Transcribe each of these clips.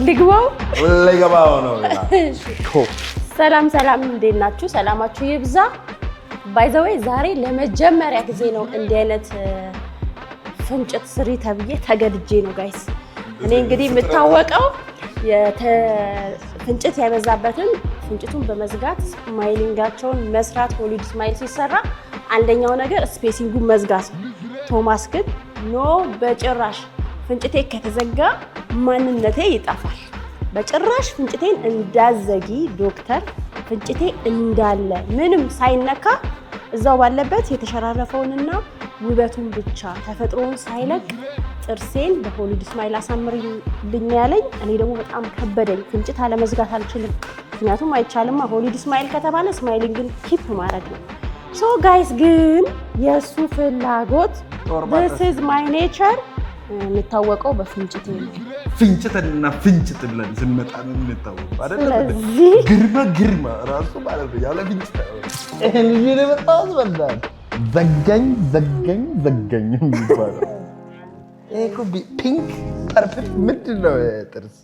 ልግባው ነው ሰላም እንዴት ናችሁ? ሰላማችሁ ይብዛ። ባይ ዘ ዌይ ዛሬ ለመጀመሪያ ጊዜ ነው እንዲህ አይነት ፍንጭት ስሪ ተብዬ ተገድጄ ነው ጋይስ። እኔ እንግዲህ የምታወቀው ፍንጭት ያበዛበትን ፍንጭቱን በመዝጋት ስማይሊንጋቸውን መስራት ሆሊውድ ስማይል ሲሰራ አንደኛው ነገር ስፔሲንጉን መዝጋት ነው። ቶማስ ግን ኖ በጭራሽ ፍንጭቴ ከተዘጋ ማንነቴ ይጠፋል። በጭራሽ ፍንጭቴን እንዳዘጊ ዶክተር፣ ፍንጭቴ እንዳለ ምንም ሳይነካ እዛው ባለበት የተሸራረፈውንና ውበቱን ብቻ ተፈጥሮውን ሳይለቅ ጥርሴን በሆሊውድ ስማይል አሳምርልኝ ያለኝ። እኔ ደግሞ በጣም ከበደኝ። ፍንጭት አለመዝጋት አልችልም። ምክንያቱም አይቻልማ ሆሊውድ ስማይል ከተባለ ስማይሊንግን ኪፕ ማድረግ ነው። ሶ ጋይስ ግን የእሱ ፍላጎት this is my nature የምታወቀው በፍንጭት ነው። ፍንጭትና ፍንጭት ብለን ስንመጣ ነው የምንታወቀው አይደል? ስለዚህ ግርማ ራሱ ማለት ነው ያለ ፍንጭት ይሄን ልጅ ነው በጣም ወዳል ዘጋኝ የሚባለው እኮ ፒንክ ፐርፕል ምንድን ነው ጥርስ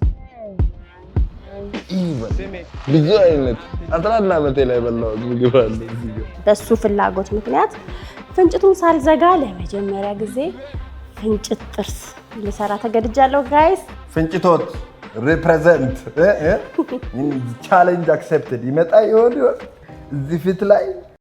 ብዙ አይነት 11 ዓመቴ ላይ በላሁት ምግብ አለ እዚህ ጋር። በሱ ፍላጎት ምክንያት ፍንጭቱን ሳልዘጋ ለመጀመሪያ ጊዜ ፍንጭት ጥርስ ልሰራ ተገድጃለሁ ጋይስ። ፍንጭቶት ሪፕሬዘንት ቻሌንጅ አክሴፕትድ ይመጣ ይሆን እዚህ ፊት ላይ